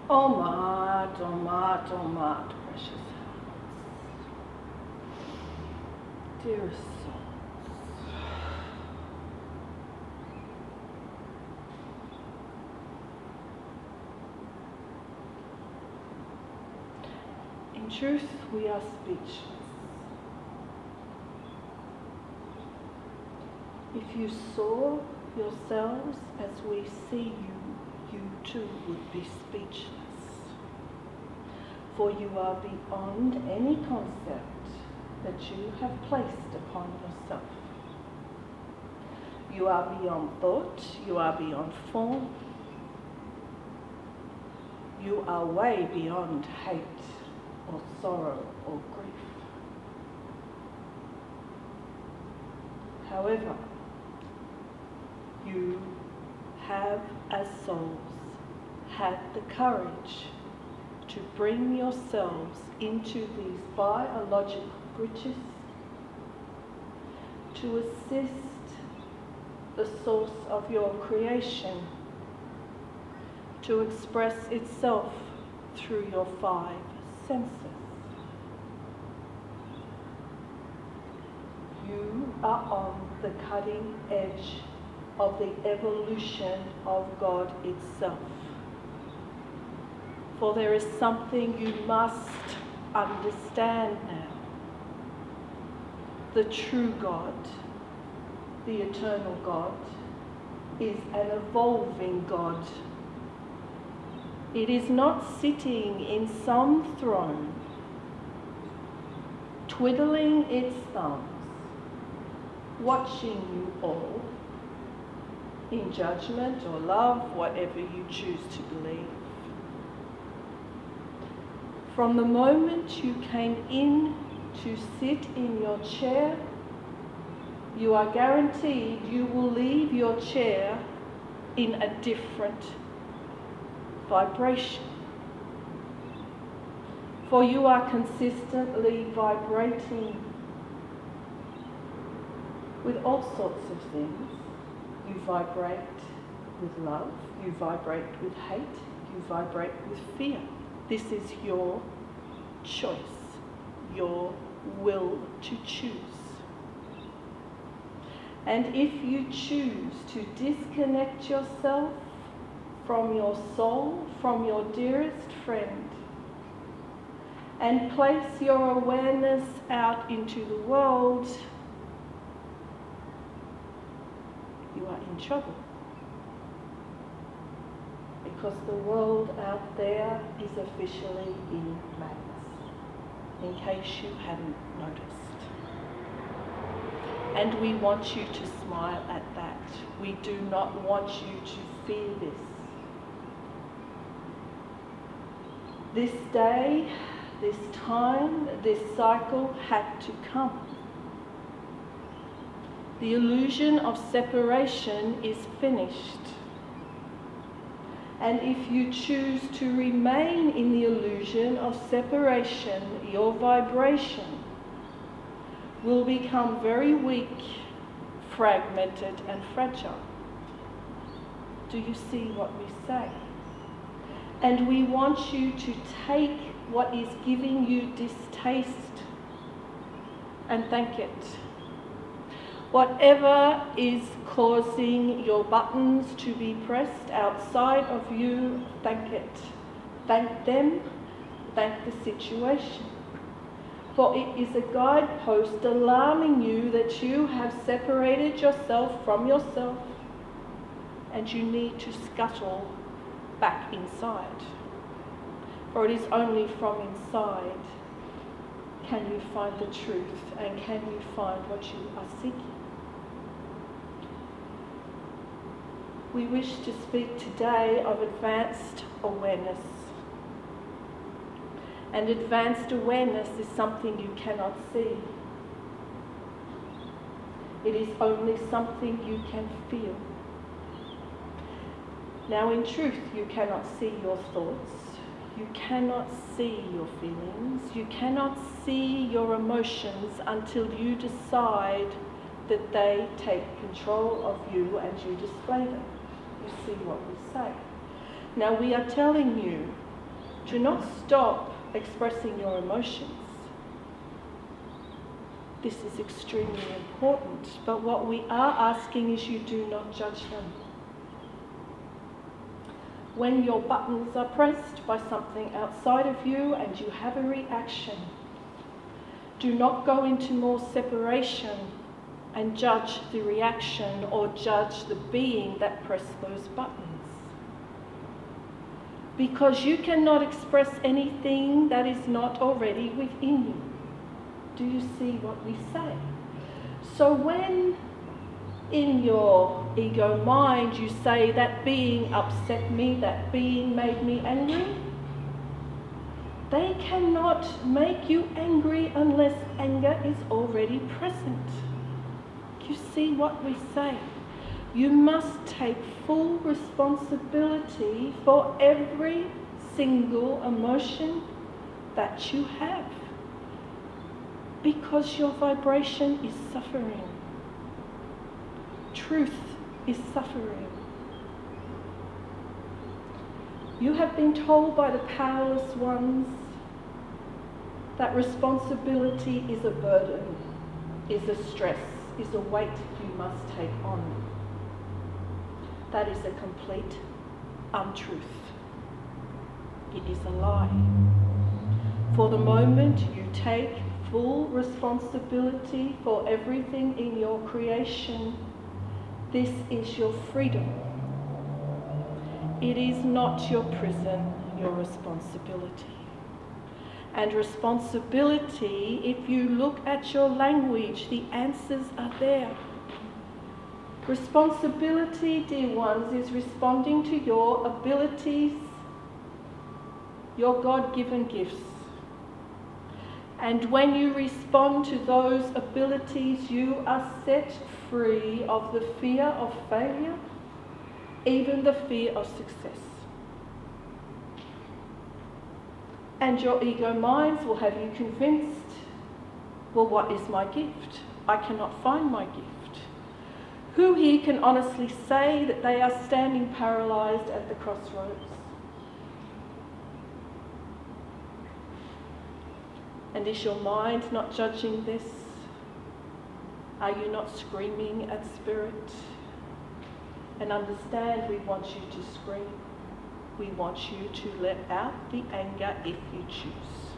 Omat, Omat, Omat, precious hearts. Dearest souls. In truth, we are speechless. If you saw yourselves as we see you, you too would be speechless. For you are beyond any concept that you have placed upon yourself. You are beyond thought, you are beyond form. You are way beyond hate or sorrow or grief. However, you have, as souls, had the courage to bring yourselves into these biological bridges to assist the source of your creation to express itself through your 5 senses. You are on the cutting edge of the evolution of God itself. For there is something you must understand now. The true God, the eternal God, is an evolving God. It is not sitting in some throne, twiddling its thumbs, watching you all, in judgment or love, whatever you choose to believe. From the moment you came in to sit in your chair, you are guaranteed you will leave your chair in a different vibration. For you are consistently vibrating with all sorts of things. You vibrate with love, you vibrate with hate, you vibrate with fear. This is your choice, your will to choose. And if you choose to disconnect yourself from your soul, from your dearest friend, and place your awareness out into the world, you are in trouble. Because the world out there is officially in madness, in case you hadn't noticed. And we want you to smile at that. We do not want you to fear this. This day, this time, this cycle had to come. The illusion of separation is finished. And if you choose to remain in the illusion of separation, your vibration will become very weak, fragmented, and fragile. Do you see what we say? And we want you to take what is giving you distaste and thank it. Whatever is causing your buttons to be pressed outside of you, thank it. Thank them, thank the situation. For it is a guidepost alarming you that you have separated yourself from yourself and you need to scuttle back inside. For it is only from inside can you find the truth and can you find what you are seeking. We wish to speak today of advanced awareness. And advanced awareness is something you cannot see. It is only something you can feel. Now in truth, you cannot see your thoughts. You cannot see your feelings. You cannot see your emotions until you decide that they take control of you and you display them. You see what we say. Now we are telling you Do not stop expressing your emotions. This is extremely important, but what we are asking is you do not judge them. When your buttons are pressed by something outside of you and you have a reaction, do not go into more separation and judge the reaction or judge the being that pressed those buttons. Because you cannot express anything that is not already within you. Do you see what we say? So when in your ego mind you say that being upset me, that being made me angry, they cannot make you angry unless anger is already present. You see what we say? You must take full responsibility for every single emotion that you have, because your vibration is suffering. Truth is suffering. You have been told by the powerless ones that responsibility is a burden, is a stress, is a weight you must take on. That is a complete untruth. It is a lie. For the moment you take full responsibility for everything in your creation, this is your freedom. It is not your prison, your responsibility. And responsibility, if you look at your language, the answers are there. Responsibility, dear ones, is responding to your abilities, your God-given gifts. And when you respond to those abilities, you are set free of the fear of failure, even the fear of success. And your ego minds will have you convinced, well, what is my gift? I cannot find my gift. Who here can honestly say that they are standing paralysed at the crossroads? And is your mind not judging this? Are you not screaming at spirit? And understand, we want you to scream. We want you to let out the anger if you choose.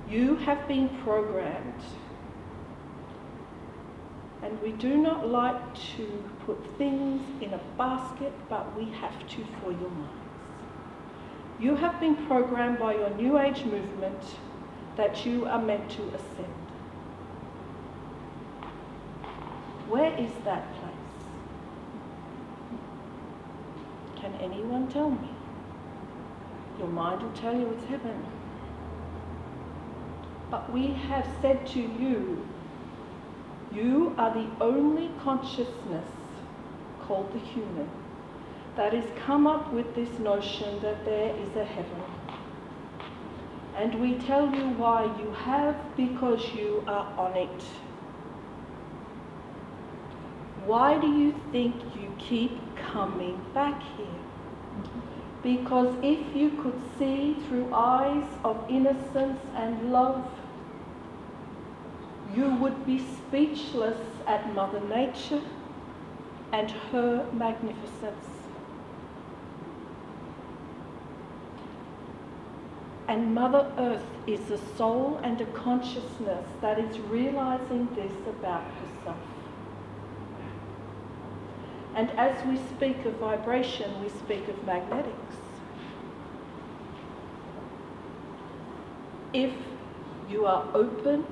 You have been programmed. And we do not like to put things in a basket, but we have to for your minds. You have been programmed by your New Age movement that you are meant to ascend. Where is that place? Can anyone tell me? Your mind will tell you it's heaven. But we have said to you, you are the only consciousness called the human that has come up with this notion that there is a heaven. And we tell you why you have, because you are on it. Why do you think you keep coming back here? Because if you could see through eyes of innocence and love, you would be speechless at Mother Nature and her magnificence. And Mother Earth is a soul and a consciousness that is realizing this about herself. And as we speak of vibration, we speak of magnetics. If you are open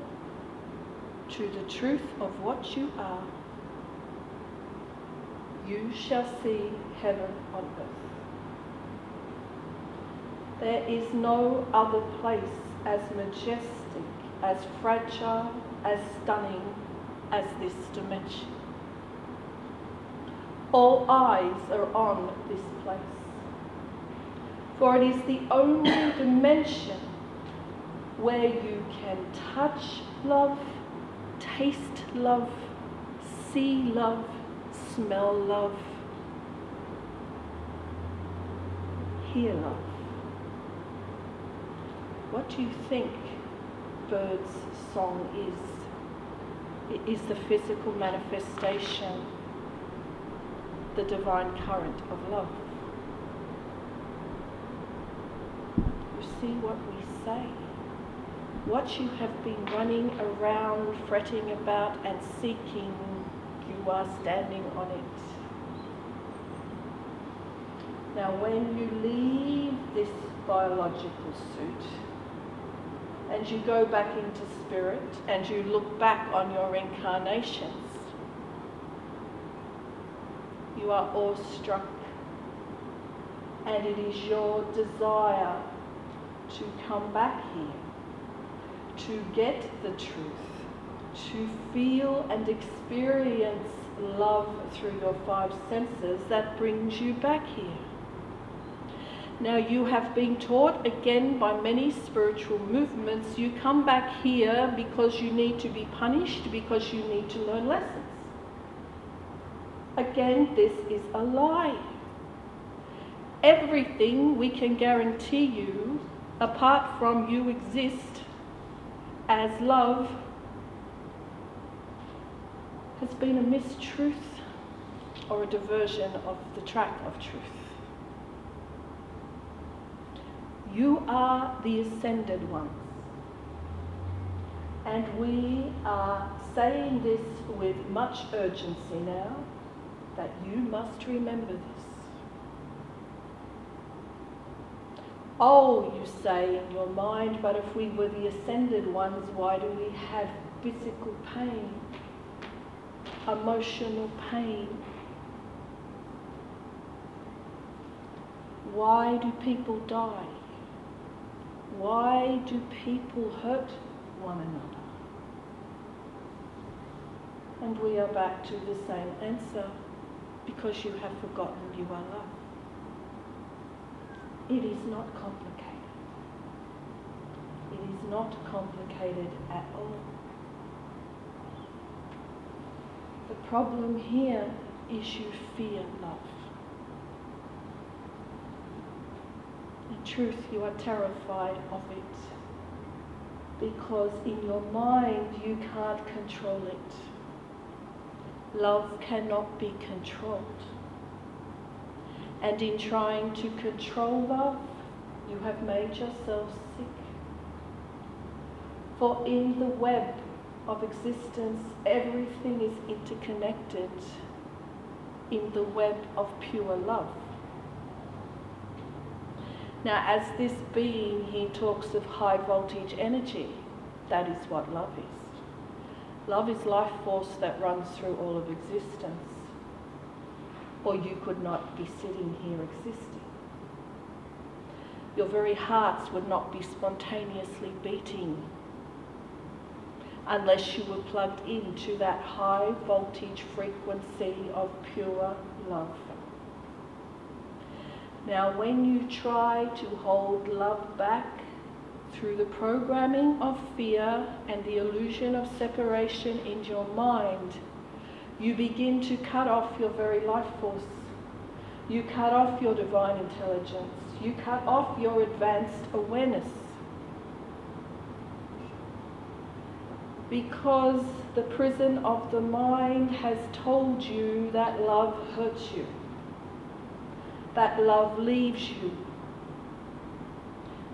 to the truth of what you are, you shall see heaven on earth. There is no other place as majestic, as fragile, as stunning as this dimension. All eyes are on this place, for it is the only dimension where you can touch love, taste love, see love, smell love, hear love. What do you think birds' song is? It is the physical manifestation, the divine current of love. You see what we say? What you have been running around, fretting about and seeking, you are standing on it. Now when you leave this biological suit and you go back into spirit and you look back on your incarnations, you are awestruck, and it is your desire to come back here, to get the truth, to feel and experience love through your five senses that brings you back here. Now you have been taught again by many spiritual movements, you come back here because you need to be punished, because you need to learn lessons. Again, this is a lie. Everything we can guarantee you, apart from you exist as love, has been a mistruth or a diversion of the track of truth. You are the ascended ones. And we are saying this with much urgency now, that you must remember this. Oh, you say in your mind, but if we were the ascended ones, why do we have physical pain, emotional pain? Why do people die? Why do people hurt one another? And we are back to the same answer, because you have forgotten you are love. It is not complicated. It is not complicated at all. The problem here is you fear love. In truth, you are terrified of it, because in your mind you can't control it. Love cannot be controlled. And in trying to control love, you have made yourself sick. For in the web of existence, everything is interconnected in the web of pure love. Now, as this being, he talks of high voltage energy. That is what love is. Love is life force that runs through all of existence, or you could not be sitting here existing. Your very hearts would not be spontaneously beating unless you were plugged into that high voltage frequency of pure love. Now, when you try to hold love back through the programming of fear and the illusion of separation in your mind, you begin to cut off your very life force. You cut off your divine intelligence. You cut off your advanced awareness. Because the prison of the mind has told you that love hurts you, that love leaves you,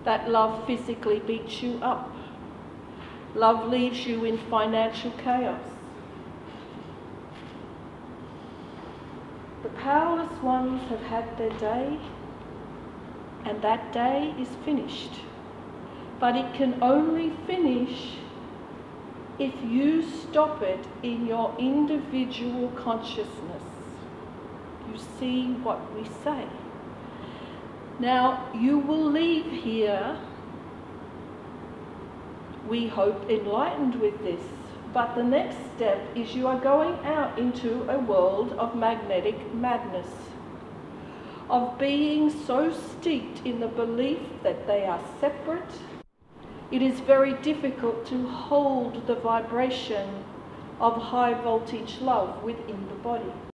that love physically beats you up, love leaves you in financial chaos. The powerless ones have had their day, and that day is finished. But it can only finish if you stop it in your individual consciousness. You see what we say. Now, you will leave here, we hope, enlightened with this. But the next step is you are going out into a world of magnetic madness, of being so steeped in the belief that they are separate. It is very difficult to hold the vibration of high voltage love within the body.